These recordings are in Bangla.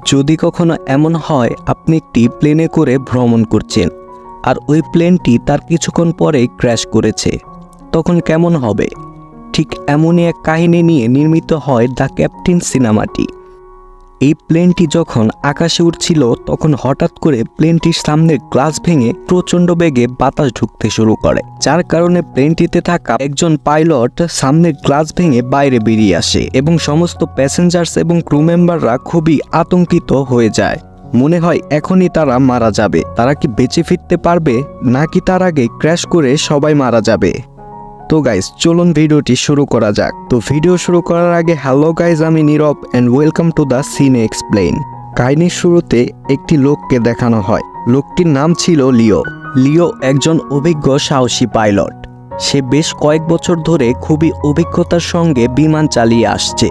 যদি কখনো এমন হয় আপনি একটি প্লেনে করে ভ্রমণ করছেন আর ওই প্লেনটি তার কিছুক্ষণ পরেই ক্র্যাশ করেছে, তখন কেমন হবে? ঠিক এমনই এক কাহিনী নিয়ে নির্মিত হয় দ্য ক্যাপ্টেন সিনেমাটি। এই প্লেনটি যখন আকাশে উড়ছিল তখন হঠাৎ করে প্লেনটির সামনের গ্লাস ভেঙে প্রচণ্ড বেগে বাতাস ঢুকতে শুরু করে, যার কারণে প্লেনটিতে থাকা একজন পাইলট সামনের গ্লাস ভেঙে বাইরে বেরিয়ে আসে এবং সমস্ত প্যাসেঞ্জার্স এবং ক্রু মেম্বাররা খুবই আতঙ্কিত হয়ে যায়। মনে হয় এখনই তারা মারা যাবে। তারা কি বেঁচে ফিরতে পারবে নাকি তার আগে ক্র্যাশ করে সবাই মারা যাবে? তো গাইস, চলুন ভিডিওটি শুরু করা যাক। তো ভিডিও শুরু করার আগে হ্যালো গাইস, আমি নীরব অ্যান্ড ওয়েলকাম টু দ্য সিনে এক্সপ্লেইন। কাহিনীর শুরুতে একটি লোককে দেখানো হয়। লোকটির নাম ছিল লিও। লিও একজন অভিজ্ঞ সাহসী পাইলট। সে বেশ কয়েক বছর ধরে খুবই অভিজ্ঞতার সঙ্গে বিমান চালিয়ে আসছে।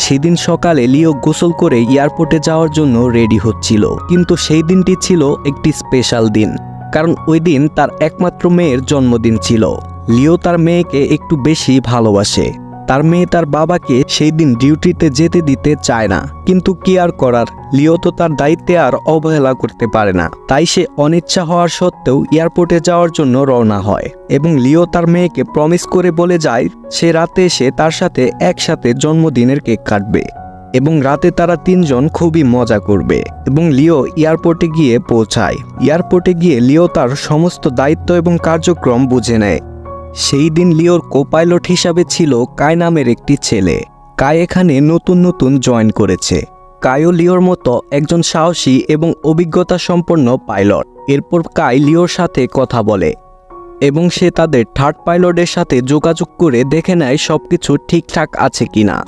সেদিন সকালে লিও গোসল করে এয়ারপোর্টে যাওয়ার জন্য রেডি হচ্ছিল, কিন্তু সেই দিনটি ছিল একটি স্পেশাল দিন, কারণ ওই দিন তার একমাত্র মেয়ের জন্মদিন ছিল। লিও তার মেয়েকে একটু বেশি ভালোবাসে। তার মেয়ে তার বাবাকে সেই দিন ডিউটিতে যেতে দিতে চায় না, কিন্তু কি আর করার, লিও তো তার দায়িত্বে আর অবহেলা করতে পারে না। তাই সে অনিচ্ছা হওয়ার সত্ত্বেও এয়ারপোর্টে যাওয়ার জন্য রওনা হয় এবং লিও তার মেয়েকে প্রমিস করে বলে যায় সে রাতে এসে তার সাথে একসাথে জন্মদিনের কেক কাটবে এবং রাতে তারা তিনজন খুবই মজা করবে। এবং লিও এয়ারপোর্টে গিয়ে পৌঁছায়। এয়ারপোর্টে গিয়ে লিও তার সমস্ত দায়িত্ব এবং কার্যক্রম বুঝে নেয়। সেই দিন লিওর কোপাইলট হিসাবে ছিল কাই নামের একটি ছেলে। কাই এখানে নতুন জয়েন করেছে। কাইও লিওর মতো একজন সাহসী এবং অভিজ্ঞতা সম্পন্ন পাইলট। এরপর কাই লিওর সাথে কথা বলে এবং সে তাদের থার্ড পাইলটের সাথে যোগাযোগ করে দেখে নেয় সবকিছু ঠিকঠাক আছে কিনা।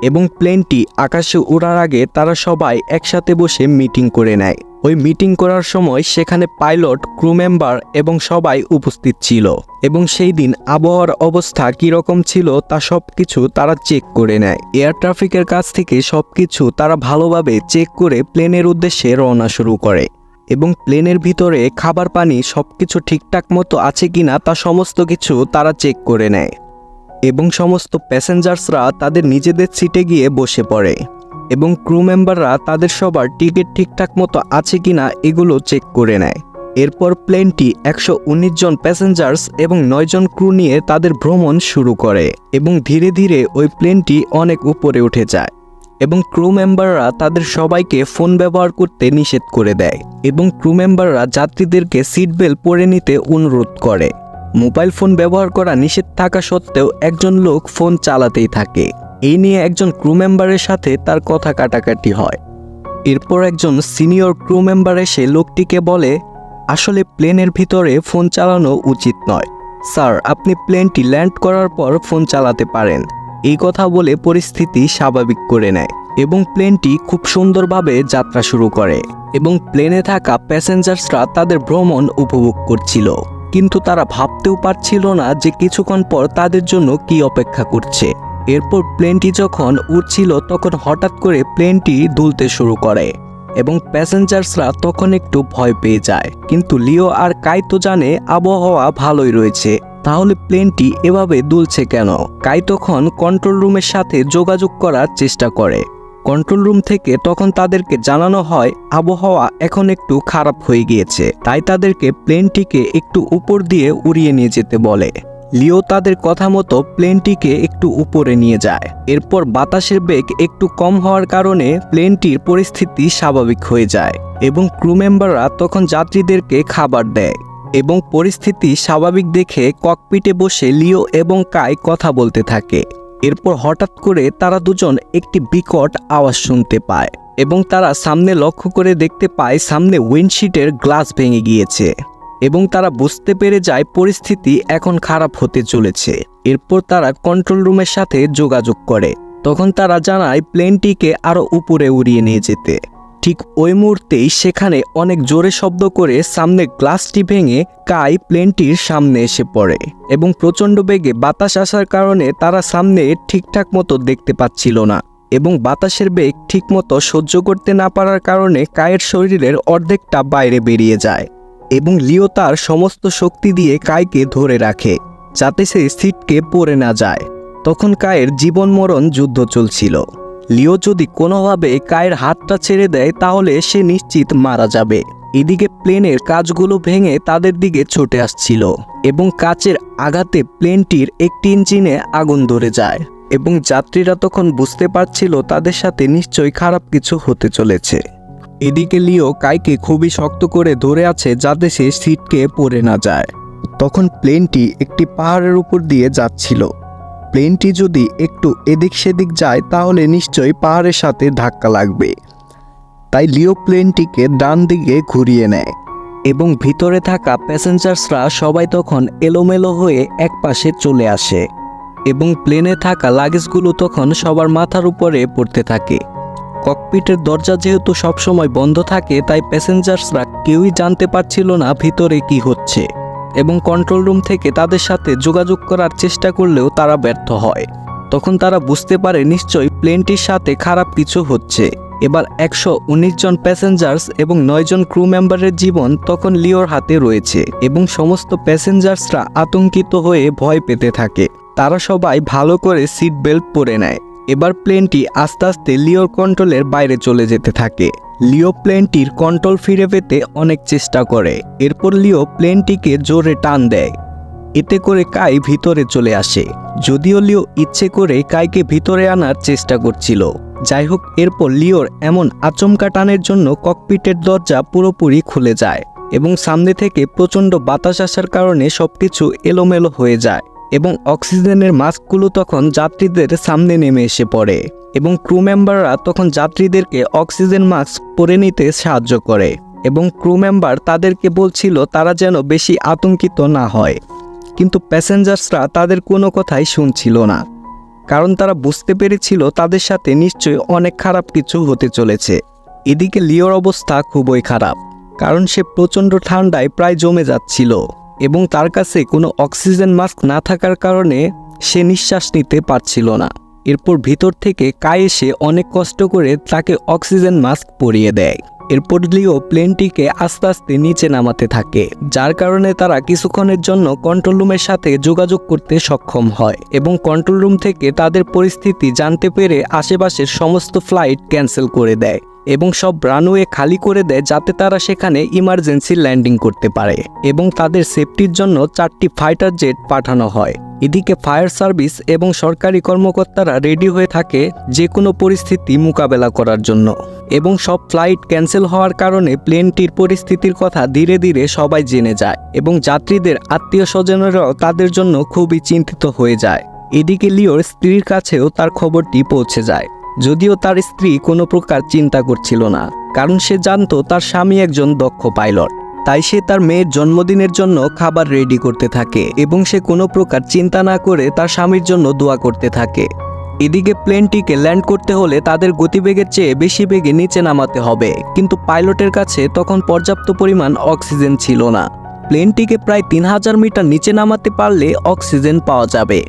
এবং প্লেনটি আকাশে ওড়ার আগে তারা সবাই একসাথে বসে মিটিং করে নেয়। ওই মিটিং করার সময় সেখানে পাইলট, ক্রু মেম্বার এবং সবাই উপস্থিত ছিল এবং সেই দিন আবহাওয়ার অবস্থা কীরকম ছিল তা সব কিছু তারা চেক করে নেয়। এয়ার ট্রাফিকের কাছ থেকে সব কিছু তারা ভালোভাবে চেক করে প্লেনের উদ্দেশ্যে রওনা শুরু করে এবং প্লেনের ভিতরে খাবার পানি সবকিছু ঠিকঠাক মতো আছে কিনা তা সমস্ত কিছু তারা চেক করে নেয় এবং সমস্ত প্যাসেঞ্জার্সরা তাদের নিজেদের সিটে গিয়ে বসে পড়ে এবং ক্রু মেম্বাররা তাদের সবার টিকিট ঠিকঠাক মতো আছে কিনা এগুলো চেক করে নেয়। এরপর প্লেনটি 119 জন প্যাসেঞ্জার্স এবং 9 জন ক্রু নিয়ে তাদের ভ্রমণ শুরু করে এবং ধীরে ধীরে ওই প্লেনটি অনেক উপরে উঠে যায় এবং ক্রু মেম্বাররা তাদের সবাইকে ফোন ব্যবহার করতে নিষেধ করে দেয় এবং ক্রু মেম্বাররা যাত্রীদেরকে সিট বেল্ট পরে নিতে অনুরোধ করে। মোবাইল ফোন ব্যবহার করা নিষেধ থাকা সত্ত্বেও একজন লোক ফোন চালাতেই থাকে। এই নিয়ে একজন ক্রু মেম্বারের সাথে তার কথা কাটাকাটি হয়। এরপর একজন সিনিয়র ক্রু মেম্বার এসে লোকটিকে বলে, আসলে প্লেনের ভিতরে ফোন চালানো উচিত নয় স্যার, আপনি প্লেনটি ল্যান্ড করার পর ফোন চালাতে পারেন। এই কথা বলে পরিস্থিতি স্বাভাবিক করে নেয় এবং প্লেনটি খুব সুন্দরভাবে যাত্রা শুরু করে এবং প্লেনে থাকা প্যাসেঞ্জার্সরা তাদের ভ্রমণ উপভোগ করছিল, কিন্তু তারা ভাবতেও পারছিল না যে কিছুক্ষণ পর তাদের জন্য কি অপেক্ষা করছে। এরপর প্লেনটি যখন উড়ছিল তখন হঠাৎ করে প্লেনটি দুলতে শুরু করে এবং প্যাসেঞ্জার্সরা তখন একটু ভয় পেয়ে যায়, কিন্তু লিও আর কাই তো জানে আবহাওয়া ভালোই রয়েছে, তাহলে প্লেনটি এভাবে দুলছে কেন? কাই তখন কন্ট্রোল রুমের সাথে যোগাযোগ করার চেষ্টা করে। কন্ট্রোল রুম থেকে তখন তাদেরকে জানানো হয় আবহাওয়া এখন একটু খারাপ হয়ে গিয়েছে, তাই তাদেরকে প্লেনটিকে একটু উপর দিয়ে উড়িয়ে নিয়ে যেতে বলে। লিও তাদের কথা মতো প্লেনটিকে একটু উপরে নিয়ে যায়। এরপর বাতাসের বেগ একটু কম হওয়ার কারণে প্লেনটির পরিস্থিতি স্বাভাবিক হয়ে যায় এবং ক্রু মেম্বাররা তখন যাত্রীদেরকে খাবার দেয় এবং পরিস্থিতি স্বাভাবিক দেখে ককপিটে বসে লিও এবং কাই কথা বলতে থাকে। এরপর হঠাৎ করে তারা দুজন একটি বিকট আওয়াজ শুনতে পায় এবং তারা সামনে লক্ষ্য করে দেখতে পায় সামনে উইন্ডশিটের গ্লাস ভেঙে গিয়েছে এবং তারা বুঝতে পেরে যায় পরিস্থিতি এখন খারাপ হতে চলেছে। এরপর তারা কন্ট্রোল রুমের সাথে যোগাযোগ করে। তখন তারা জানায় প্লেনটিকে আরও উপরে উড়িয়ে নিয়ে যেতে। ঠিক ওই মুহূর্তেই সেখানে অনেক জোরে শব্দ করে সামনে গ্লাসটি ভেঙে কাই প্লেনটির সামনে এসে পড়ে এবং প্রচণ্ড বেগে বাতাস আসার কারণে তারা সামনে ঠিকঠাক মতো দেখতে পাচ্ছিল না এবং বাতাসের বেগ ঠিকমতো সহ্য করতে না পারার কারণে কাইয়ের শরীরের অর্ধেকটা বাইরে বেরিয়ে যায় এবং লিও তার সমস্ত শক্তি দিয়ে কাইকে ধরে রাখে যাতে সে সিটকে পড়ে না যায়। তখন কাইয়ের জীবন মরণ যুদ্ধ চলছিল। লিও যদি কোনোভাবে কায়ের হাতটা ছেড়ে দেয় তাহলে সে নিশ্চিত মারা যাবে। এদিকে প্লেনের কাঁচগুলো ভেঙে তাদের দিকে ছুটে আসছিল এবং কাচের আঘাতে প্লেনটির একটি ইঞ্জিনে আগুন ধরে যায় এবং যাত্রীরা তখন বুঝতে পারছিল তাদের সাথে নিশ্চয়ই খারাপ কিছু হতে চলেছে। এদিকে লিও কাইকে খুবই শক্ত করে ধরে আছে যাতে সে ছিটকে পড়ে না যায়। তখন প্লেনটি একটি পাহাড়ের উপর দিয়ে যাচ্ছিল। প্লেনটি যদি একটু এদিক সেদিক যায় তাহলে নিশ্চয়ই পাহাড়ের সাথে ধাক্কা লাগবে। তাই লিও প্লেনটিকে ডান দিকে ঘুরিয়ে নেয় এবং ভিতরে থাকা প্যাসেঞ্জার্সরা সবাই তখন এলোমেলো হয়ে একপাশে চলে আসে এবং প্লেনে থাকা লাগেজগুলো তখন সবার মাথার উপরে পড়তে থাকে। ককপিটের দরজা যেহেতু সবসময় বন্ধ থাকে তাই প্যাসেঞ্জার্সরা কেউই জানতে পারছিল না ভিতরে কি হচ্ছে এবং কন্ট্রোল রুম থেকে তাদের সাথে যোগাযোগ করার চেষ্টা করলেও তারা ব্যর্থ হয়। তখন তারা বুঝতে পারে নিশ্চয়ই প্লেনটির সাথে খারাপ কিছু হচ্ছে। এবার 119 জন প্যাসেঞ্জার্স এবং 9 জন ক্রু মেম্বারের জীবন তখন লিওর হাতে রয়েছে এবং সমস্ত প্যাসেঞ্জার্সরা আতঙ্কিত হয়ে ভয় পেতে থাকে। তারা সবাই ভালো করে সিট বেল্ট পরে নেয়। এবার প্লেনটি আস্তে আস্তে লিওর কন্ট্রোলের বাইরে চলে যেতে থাকে। লিও প্লেনটির কন্ট্রোল ফিরে পেতে অনেক চেষ্টা করে। এরপর লিও প্লেনটিকে জোরে টান দেয়, এতে করে কাই ভিতরে চলে আসে। যদিও লিও ইচ্ছে করে কাইকে ভিতরে আনার চেষ্টা করছিল। যাই হোক, এরপর লিওর এমন আচমকা টানের জন্য ককপিটের দরজা পুরোপুরি খুলে যায় এবং সামনে থেকে প্রচণ্ড বাতাস আসার কারণে সবকিছু এলোমেলো হয়ে যায় এবং অক্সিজেনের মাস্কগুলো তখন যাত্রীদের সামনে নেমে এসে পড়ে এবং ক্রু মেম্বাররা তখন যাত্রীদেরকে অক্সিজেন মাস্ক পরে নিতে সাহায্য করে এবং ক্রু মেম্বার তাদেরকে বলছিল তারা যেন বেশি আতঙ্কিত না হয়। কিন্তু প্যাসেঞ্জার্সরা তাদের কোনো কথাই শুনছিল না, কারণ তারা বুঝতে পেরেছিল তাদের সাথে নিশ্চয়ই অনেক খারাপ কিছু হতে চলেছে। এদিকে লিওর অবস্থা খুবই খারাপ, কারণ সে প্রচণ্ড ঠান্ডায় প্রায় জমে যাচ্ছিল এবং তার কাছে কোনো অক্সিজেন মাস্ক না থাকার কারণে সে নিঃশ্বাস নিতে পারছিল না। এরপর ভিতর থেকে কাই এসে অনেক কষ্ট করে তাকে অক্সিজেন মাস্ক পরিয়ে দেয়। এরপর লিও প্লেনটিকে আস্তে আস্তে নিচে নামাতে থাকে, যার কারণে তারা কিছুক্ষণের জন্য কন্ট্রোল রুমের সাথে যোগাযোগ করতে সক্ষম হয় এবং কন্ট্রোল রুম থেকে তাদের পরিস্থিতি জানতে পেরে আশেপাশের সমস্ত ফ্লাইট ক্যান্সেল করে দেয় এবং সব রানওয়ে খালি করে দেয় যাতে তারা সেখানে ইমার্জেন্সি ল্যান্ডিং করতে পারে এবং তাদের সেফটির জন্য 4টি ফাইটার জেট পাঠানো হয়। এদিকে ফায়ার সার্ভিস এবং সরকারি কর্মকর্তারা রেডি হয়ে থাকে যে কোনো পরিস্থিতি মোকাবেলা করার জন্য এবং সব ফ্লাইট ক্যান্সেল হওয়ার কারণে প্লেনটির পরিস্থিতির কথা ধীরে ধীরে সবাই জেনে যায় এবং যাত্রীদের আত্মীয় স্বজনেরাও তাদের জন্য খুবই চিন্তিত হয়ে যায়। এদিকে লিওর স্ত্রীর কাছেও তার খবরটি পৌঁছে যায়, যদিও তার স্ত্রী কোনো প্রকার চিন্তা করছিল না, কারণ সে জানতো তার স্বামী একজন দক্ষ পাইলট। তাই সে তার মেয়ের জন্মদিনের জন্য খাবার রেডি করতে থাকে এবং সে কোনো প্রকার চিন্তা না করে তার স্বামীর জন্য দোয়া করতে থাকে। এদিকে প্লেনটিকে ল্যান্ড করতে হলে তাদের গতিবেগের চেয়ে বেশি বেগে নিচে নামাতে হবে, কিন্তু পাইলটের কাছে তখন পর্যাপ্ত পরিমাণ অক্সিজেন ছিল না। প্লেনটিকে প্রায় 3000 মিটার নিচে নামাতে পারলে অক্সিজেন পাওয়া যাবে,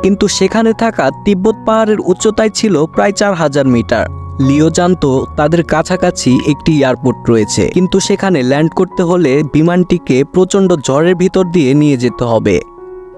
কিন্তু সেখানে থাকা তিব্বত পাহাড়ের উচ্চতায় ছিল প্রায় 4000 মিটার। লিও জানতো তাদের কাছাকাছি একটি এয়ারপোর্ট রয়েছে, কিন্তু সেখানে ল্যান্ড করতে হলে বিমানটিকে প্রচণ্ড ঝড়ের ভিতর দিয়ে নিয়ে যেতে হবে।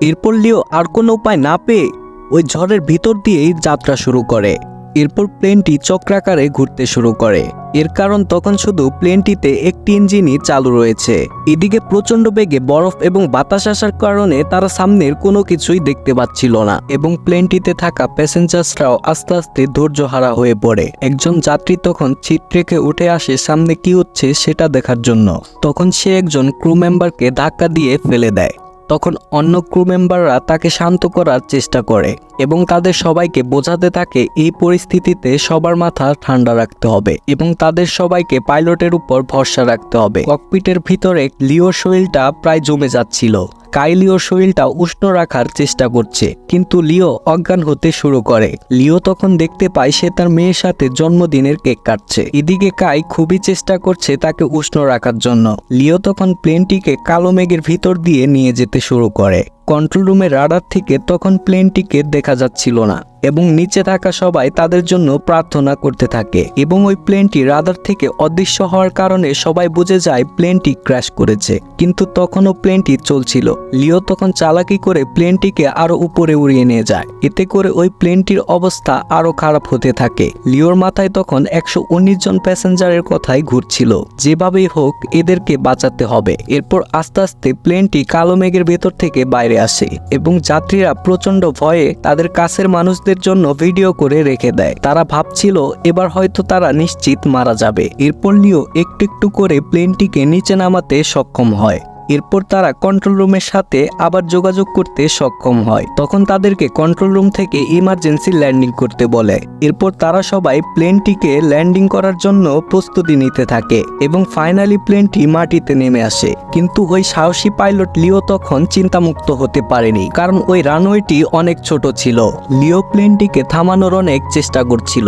এরপর লিও আর কোনো উপায় না পেয়ে ওই ঝড়ের ভিতর দিয়েই যাত্রা শুরু করে। এরপর প্লেনটি চক্রাকারে ঘুরতে শুরু করে। এর কারণ তখন শুধু প্লেনটিতে একটি ইঞ্জিনই চালু রয়েছে। এদিকে প্রচণ্ড বেগে বরফ এবং বাতাস আসার কারণে তারা সামনের কোনো কিছুই দেখতে পাচ্ছিল না এবং প্লেনটিতে থাকা প্যাসেঞ্জার্সরাও আস্তে আস্তে ধৈর্যহারা হয়ে পড়ে। একজন যাত্রী তখন ছিট রেখে উঠে আসে সামনে কি হচ্ছে সেটা দেখার জন্য। তখন সে একজন ক্রু মেম্বারকে ধাক্কা দিয়ে ফেলে দেয়। তখন অন্য ক্রু মেম্বাররা তাকে শান্ত করার চেষ্টা করে এবং তাদের সবাইকে বোঝাতে থাকে এই পরিস্থিতিতে সবার মাথা ঠান্ডা রাখতে হবে এবং তাদের সবাইকে পাইলটের উপর ভরসা রাখতে হবে। ককপিটের ভিতরে লিওর শরীরটা প্রায় জমে যাচ্ছিল। কাই লিওর শরীরটা উষ্ণ রাখার চেষ্টা করছে, কিন্তু লিও অজ্ঞান হতে শুরু করে। লিও তখন দেখতে পায় সে তার মেয়ের সাথে জন্মদিনের কেক কাটছে। এদিকে কাই খুবই চেষ্টা করছে তাকে উষ্ণ রাখার জন্য। লিও তখন প্লেনটিকে কালো মেঘের ভিতর দিয়ে নিয়ে যেতে শুরু করে। কন্ট্রোল রুমের রাডার থেকে তখন প্লেনটিকে দেখা যাচ্ছিল না এবং নিচে থাকা সবাই তাদের জন্য প্রার্থনা করতে থাকে এবং ওই প্লেনটি রাডার থেকে অদৃশ্য হওয়ার কারণে সবাই বুঝে যায় প্লেনটি ক্র্যাশ করেছে, কিন্তু তখনও প্লেনটি চলছিল। লিও তখন চালাকি করে প্লেনটিকে আরো উপরে উড়িয়ে নিয়ে যায়, এতে করে ওই প্লেনটির অবস্থা আরো খারাপ হতে থাকে। লিওর মাথায় তখন 119 জন প্যাসেঞ্জারের কথাই ঘুরছিল, যেভাবেই হোক এদেরকে বাঁচাতে হবে। এরপর আস্তে আস্তে প্লেনটি কালো মেঘের ভেতর থেকে বাইরে আসে এবং যাত্রীরা প্রচন্ড ভয়ে তাদের কাছের মানুষদের জন্য ভিডিও করে রেখে দেয়। তারা ভাবছিল এবার হয়তো তারা নিশ্চিত মারা যাবে। এরপর লিও একটু একটু করে প্লেনটিকে নিচে নামাতে সক্ষম হয়। এরপর তারা কন্ট্রোল রুমের সাথে আবার যোগাযোগ করতে সক্ষম হয়। তখন তাদেরকে কন্ট্রোল রুম থেকে ইমার্জেন্সি ল্যান্ডিং করতে বলে। এরপর তারা সবাই প্লেনটিকে ল্যান্ডিং করার জন্য প্রস্তুতি নিতে থাকে এবং ফাইনালি প্লেনটি মাটিতে নেমে আসে। কিন্তু ওই সাহসী পাইলট লিও তখন চিন্তামুক্ত হতে পারেনি, কারণ ওই রানওয়েটি অনেক ছোট ছিল। লিও প্লেনটিকে থামানোর অনেক চেষ্টা করছিল।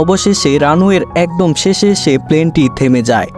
অবশেষে রানওয়ের একদম শেষে এসে প্লেনটি থেমে যায়।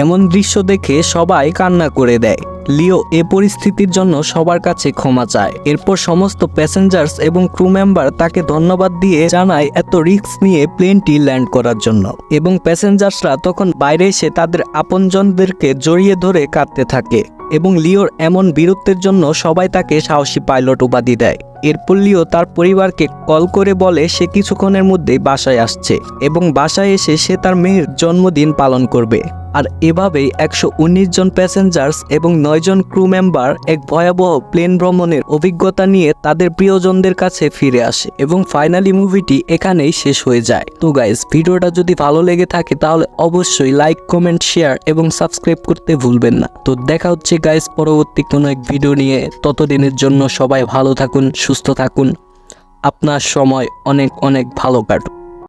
এমন দৃশ্য দেখে সবাই কান্না করে দেয়। লিও এ পরিস্থিতির জন্য সবার কাছে ক্ষমা চায়। এরপর সমস্ত প্যাসেঞ্জার্স এবং ক্রু মেম্বার তাকে ধন্যবাদ দিয়ে জানায় এত রিস্ক নিয়ে প্লেনটি ল্যান্ড করার জন্য, এবং প্যাসেঞ্জার্সরা তখন বাইরে এসে তাদের আপনজনদেরকে জড়িয়ে ধরে কাঁদতে থাকে এবং লিওর এমন বীরত্বের জন্য সবাই তাকে সাহসী পাইলট উপাধি দেয়। এরপর লিও তার পরিবারকে কল করে বলে সে কিছুক্ষণের মধ্যেই বাসায় আসছে এবং বাসায় এসে সে তার মেয়ের জন্মদিন পালন করবে। আর এভাবেই 119 জন প্যাসেঞ্জার্স এবং 9 জন ক্রু মেম্বার এক ভয়াবহ প্লেন ভ্রমণের অভিজ্ঞতা নিয়ে তাদের প্রিয়জনদের কাছে ফিরে আসে এবং ফাইনালি মুভিটি এখানেই শেষ হয়ে যায়। তো গাইস, ভিডিওটা যদি ভালো লেগে থাকে তাহলে অবশ্যই লাইক, কমেন্ট, শেয়ার এবং সাবস্ক্রাইব করতে ভুলবেন না। তো দেখা হচ্ছে গাইস পরবর্তী কোনো এক ভিডিও নিয়ে। ততদিনের জন্য সবাই ভালো থাকুন, সুস্থ থাকুন। আপনার সময় অনেক অনেক ভালো কাটুক।